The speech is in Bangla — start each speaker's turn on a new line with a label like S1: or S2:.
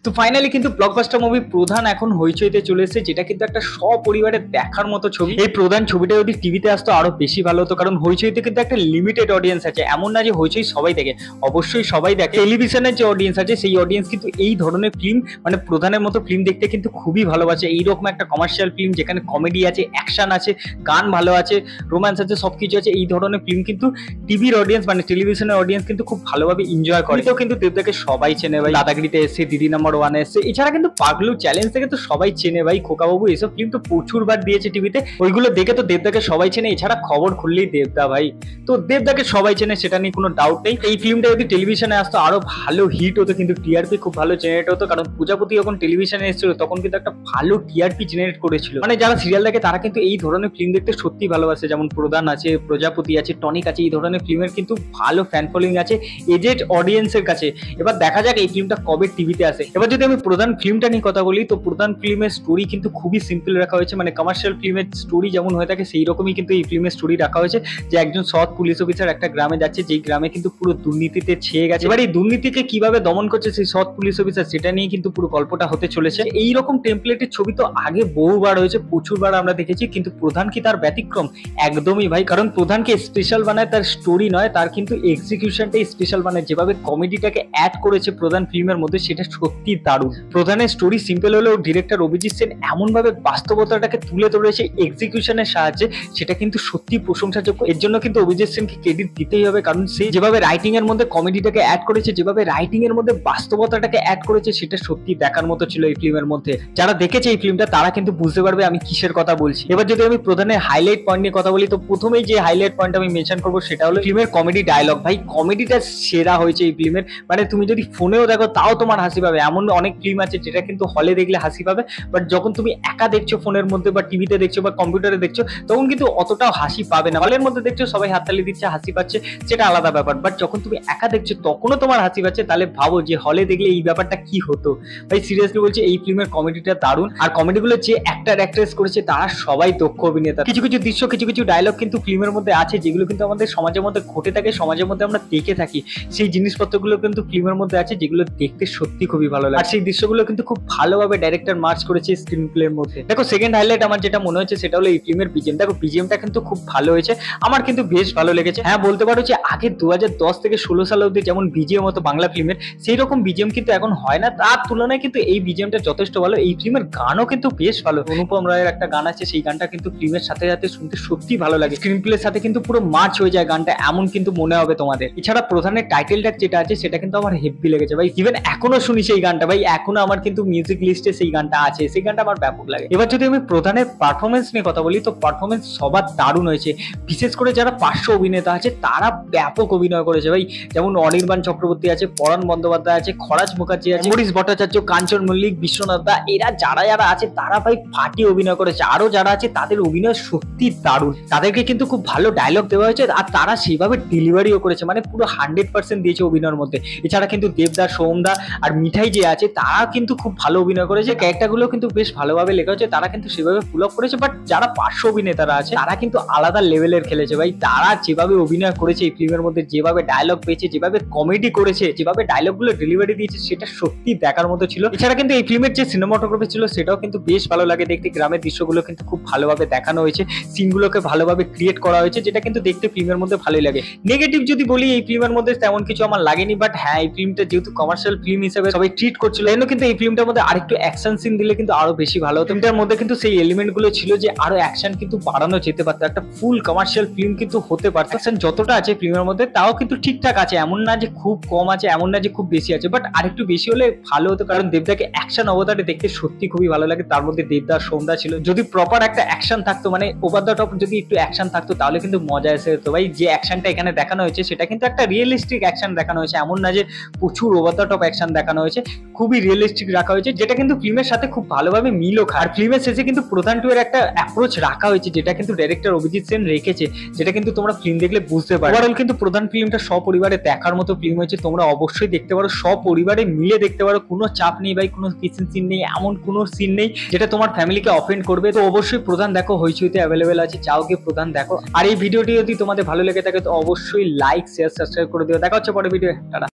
S1: তো ফাইনালি কিন্তু ব্লকবাস্টার মুভি প্রধান এখন হইচইতে চলে এসেছে, যেটা কিন্তু একটা সপরিবারে দেখার মতো ছবি। এই প্রধান ছবিটা যদি টিভিতে আসতো আরো বেশি ভালো হতো, কারণ হইচইতে কিন্তু একটা লিমিটেড অডিয়েন্স আছে, এমন না যে হইচই সবাই দেখে, অবশ্যই সবাই দেখে। টেলিভিশনের যে অডিয়েন্স আছে সেই অডিয়েন্স কিন্তু এই ধরনের ফিল্ম মানে প্রধানের মতো ফিল্ম দেখতে কিন্তু খুবই ভালোবাসে। এইরকম একটা কমার্শিয়াল ফিল্ম যেখানে কমেডি আছে, অ্যাকশন আছে, গান ভালো আছে, রোম্যান্স আছে, সবকিছু আছে, এই ধরনের ফিল্ম কিন্তু টিভির অডিয়েন্স মানে টেলিভিশনের অডিয়েন্স কিন্তু খুব ভালোভাবে এনজয় করে। তো কিন্তু দেবদাকে সবাই চেনে ভাই, দাদাগিরিতে এসে, দিদি নাম্বার ওয়ানে এসে, এছাড়া কিন্তু পাগলু চ্যালেঞ্জ থেকে তো সবাই চেনে ভাই, খোকাবাবু এসব ফিল্ম তো প্রচুর বার দিয়েছে টিভিতে, ওইগুলো দেখে তো দেবদাকে সবাই চেনে। এছাড়া খবর খুললেই দেবদা ভাই, তো দেবদাকে সবাই চেনে, সেটা নিয়ে কোনো ডাউট নেই। এই ফিল্মটা যদি টেলিভিশনে আসতো আরো ভালো হিট হতো, কিন্তু টিআরপি খুব ভালো জেনারেট হতো, কারণ প্রজাপতি যখন টেলিভিশনে এসেছিল তখন কিন্তু একটা ভালো টিআরপি জেনারেট করেছিল। মানে যারা সিরিয়াল দেখে তারা কিন্তু এই ধরনের ফিল্ম দেখতে সত্যি ভালোবাসে, যেমন প্রধান আছে, প্রজাপতি আছে, টনিক আছে, এই ধরনের ফিল্মের কিন্তু ভালো ফ্যান ফলোইং আছে এজেড অডিয়েন্সের কাছে। এবার দেখা যাক এই ফিল্মটা কবে টিভিতে আসে। এবার যদি আমি প্রধান ফিল্মটা নিয়ে কথা বলি, তো প্রধান ফিল্মের স্টোরি কিন্তু খুবই সিম্পল রাখা হয়েছে, মানে কমার্শিয়াল ফিল্মের স্টোরি যেমন হয়ে থাকে সেই রকমই কিন্তু এই ফিল্মের স্টোরি রাখা হয়েছে, যে একজন সৎ পুলিশ অফিসার একটা গ্রামে যাচ্ছে, যেই গ্রামে কিন্তু পুরো দুর্নীতিতে ছেয়ে গেছে। এবার এই দুর্নীতিকে কিভাবে দমন করছে সেই সৎ পুলিশ অফিসার, সেটা নিয়ে কিন্তু পুরো গল্পটা হতে চলেছে। এইরকম টেমপ্লেটের ছবি তো আগে বহুবার হয়েছে, প্রচুরবার আমরা দেখেছি, কিন্তু প্রধান কি তার ব্যতিক্রম? একদমই ভাই, কারণ প্রধানকে স্পেশাল বানায় তার স্টোরি নয়, তার কিন্তু এক্সিকিউশনটাই স্পেশাল বানায়। যেভাবে কমেডিটাকে অ্যাড করেছে প্রধান ফিল্মের মধ্যে সেটা সত্যি দারুণ। প্রধানের স্টোরি সিম্পল হলেও ডিরেক্টর অভিজিৎ সেন এমন ভাবে বাস্তবতাটাকে তুলে ধরেছে এক্সিকিউশনের সাহায্যে, সেটা কিন্তু সত্যি প্রশংসাযোগ্য। এর জন্য কিন্তু অভিজিৎ সেনকে ক্রেডিট দিতেই হবে, কারণ সে যেভাবে রাইটিং এর মধ্যে কমেডিটাকে অ্যাড করেছে, যেভাবে রাইটিং এর মধ্যে বাস্তবতাটাকে অ্যাড করেছে, সেটা সত্যি দেখার মতো ছিল এই ফিল্মের মধ্যে। যারা দেখেছে এই ফিল্মটা তারা কিন্তু বুঝতে পারবে আমি কিসের কথা বলছি। এবার যদি আমি প্রধানের হাইলাইট পয়েন্ট নিয়ে কথা বলি, তো প্রথমেই যে হাইলাইট পয়েন্ট আমি মেনশন করবো সেটা হলো ফিল্মের কমেডি ডায়লগ। ভাই কমেডিটা সেরা হয়েছে এই ফিল্মের, মানে তুমি যদি ফোনেও দেখো তাও তোমার হাসি পাবে। এমন অনেক ফিল্ম আছে যেটা কিন্তু হলে দেখলে হাসি পাবে, বাট যখন তুমি একা দেখছো ফোনের মধ্যে বা টিভিতে দেখছো বা কম্পিউটারে দেখছো তখন কিন্তু অতটাও হাসি পাবে না। হলের মধ্যে দেখছো সবাই হাততালি দিচ্ছে, হাসি পাচ্ছে, সেটা আলাদা ব্যাপার, বাট যখন তুমি একা দেখছো তখনও তোমার হাসি পাচ্ছে, তাহলে ভাবো যে হলে দেখলে এই ব্যাপারটা কি হতো। ভাই সিরিয়াসলি বলছি এই ফিল্মের কমেডিটা দারুণ, আর কমেডিগুলো যে অ্যাক্টর অ্যাক্ট্রেস করেছে তারা সবাই দক্ষ অভিনেতা। কিছু কিছু দৃশ্য, কিছু কিছু ডায়লগ কিন্তু ফিল্মের মধ্যে আছে যেগুলো কিন্তু আমাদের সমাজের মধ্যে ঘটে থাকে, সমাজের মধ্যে আমরা দেখে থাকি, সেই জিনিসপত্রগুলো কিন্তু ফিল্মের মধ্যে আছে যেগুলো দেখতে সত্যি খুবই ভালো লাগে। আর সেই দৃশ্যগুলো কিন্তু খুব ভালোভাবে ডাইরেক্টর মার্চ করেছে স্ক্রিন প্লের মধ্যে। দেখো সেকেন্ড হাইলাইট আমার যেটা মনে হচ্ছে সেটা হলো এই ফিল্মের বিজিএম। দেখো বিজিএমটা কিন্তু খুব ভালো হয়েছে, আমার কিন্তু বেশ ভালো লেগেছে। হ্যাঁ বলতে পারো যে আগে 2010 থেকে 16 সাল অব্দি যেমন বিজিএম হতো বাংলা ফিল্মের, সেই রকম বিজিএম কিন্তু এখন হয় না, তার তুলনায় কিন্তু এই বিজিএমটা যথেষ্ট ভালো। এই ফিল্মের গানও কিন্তু বেশ ভালো, অনুপম রায়ের একটা গান আছে, সেই গানটা কিন্তু ফিল্মের সাথে সাথে শুনতে সত্যি ভালো লাগে, স্ক্রিন প্লের সাথে কিন্তু পুরো মার্চ হয়ে যায় গানটা, এমন কিন্তু মনে হবে তোমাদের। এছাড়া প্রধানের টাইটেল ট্র্যাক যেটা আছে সেটা কিন্তু আমার হেভি লেগেছে ভাই, ইভেন এখনো শুনি সেই গানটা ভাই, এখনো আমার কিন্তু মিউজিক লিস্টে সেই গানটা আছে, সেই গানটা আমার ব্যাপক লাগে। এবার যদি আমি প্রধানের পারফরমেন্স নিয়ে কথা বলি, তো পারফরমেন্স সবার দারুণ হয়েছে, বিশেষ করে যারা পার্শ্ব অভিনেতা আছে তারা ব্যাপক অভিনয় করেছে ভাই, যেমন অনির্বাণ চক্রবর্তী আছে, পরাণ বন্দ্যোপাধ্যায় আছে, খরাজ মুখার্জি আছে, মরিশ ভট্টাচার্য, কাঞ্চন মল্লিক, বিশ্বনাথ দা, এরা যারা যারা আছে তারা ভাই ফাটিয়ে অভিনয় করেছে। আরো যারা আছে তাদের অভিনয় সত্যি দারুণ, তাদেরকে কিন্তু খুব ভালো ডায়লগ দেওয়া হয়েছে আর তারা সেইভাবে ডেলিভারিও করেছে, মানে পুরো 100% দিয়েছে অভিনয়ের মধ্যে। এছাড়া কিন্তু দেবদা, সোমদা আর মিঠাই যে আছে তারা কিন্তু খুব ভালো অভিনয় করেছে, ক্যারেক্টারগুলো কিন্তু বেশ ভালোভাবে লেখা হয়েছে, তারা কিন্তু সেভাবে ফুল আপ করেছে। বাট যারা পার্শ্ব অভিনেতারা আছে তারা কিন্তু আলাদা লেভেলের খেলেছে ভাই, তারা যেভাবে অভিনয় করেছে এই ফিল্মের মধ্যে, যেভাবে ডায়লগ পেয়েছে, যেভাবে কমেডি করেছে, যেভাবে ডায়লগ গুলো ডেলিভারি দিয়েছে, সেটা সত্যি দেখার মতো ছিল। এছাড়া কিন্তু এই ফিল্মের যে সিনেমাটোগ্রাফি ছিল সেটাও কিন্তু বেশ ভালো লাগে দেখতে, গ্রামের দৃশ্যগুলো কিন্তু খুব ভালোভাবে দেখানো হয়েছে, সিনগুলোকে ভালোভাবে ক্রিয়েট করা হয়েছে, যেটা কিন্তু দেখতে ফিল্মের মধ্যে ভালোই লাগে। নেগেটিভ যদি বলি এই ফিল্মের মধ্যে তেমন কিছু আমার লাগেনি, বাট হ্যাঁ এই ফিল্মটা যেহেতু কমার্শিয়াল ফিল্ম হিসেবে সবাই ট্রিট করছিল, এজন্য কিন্তু এই ফিল্মটার মধ্যে আরেকটু অ্যাকশন সিন দিলে কিন্তু আরো বেশি ভালো হতো। ফিল্মটার মধ্যে কিন্তু সেই এলিমেন্ট গুলো ছিল যে আরো অ্যাকশন কিন্তু বাড়ানো যেতে পারতো, একটা ফুল কমার্শিয়াল ফিল্ম কিন্তু হতে পারতো। অ্যাকশন যতটা আছে ফিল্মের মধ্যে তাও কিন্তু ঠিকঠাক আছে, এমন না যে খুব কম আছে, এমন না যে খুব বেশি আছে, বাট আরেকটু বেশি হলে ভালো হতো, কারণ দেবদাকে অ্যাকশন অবতারে দেখতে সত্যি খুবই ভালো লাগে। তার মধ্যে দেবদা, সোমদা ছিল, যদি প্রপার একটা অ্যাকশন থাকতো, মানে ওভার দ্য টপ যদি একটু অ্যাকশন থাকতো তাহলে কিন্তু মজা এসে যেত ভাই। যে অ্যাকশনটা এখানে দেখানো হয়েছে সেটা কিন্তু একটা রিয়েলিস্টিক অ্যাকশন দেখানো হয়েছে, এমন না যে প্রচুর ওভার দ্য টপ অ্যাকশন দেখানো হয়েছে, খুবই রিয়েলিস্টিক রাখা হয়েছে, যেটা কিন্তু ফিল্মের সাথে খুব ভালোভাবে মিলও খায়। আর ফিল্মের শেষে কিন্তু প্রধান টু এর একটা অ্যাপ্রোচ রাখা হয়েছে, যেটা কিন্তু ডাইরেক্টর অভিজিৎ সেন রেখেছে, যেটা কিন্তু তোমরা ফিল্ম দেখলে বুঝতে পারো। ওভারঅল কিন্তু প্রধান ফিল্মটা সপরিবারে দেখার মতো ফিল্ম হয়েছে, তোমরা অবশ্যই দেখতে পারো, সপরিবারে মিলে দেখতে পারো, কোনো চাপ নেই ভাই, কোনো কিসিং সিন নেই, এমন কোনো সিন নেই যেটা তোমার ফ্যামিলিকে অফেন্ড করবে। তো অবশ্যই প্রধান দেখো, হইচইতে অ্যাভেলেবেল আছে, চাও কি প্রধান দেখো। আর এই ভিডিওটি যদি তোমাদের ভালো লেগে থাকে তো অবশ্যই লাইক, শেয়ার, সাবস্ক্রাইব করে দিও। দেখা হচ্ছে পরে ভিডিও। টাটা।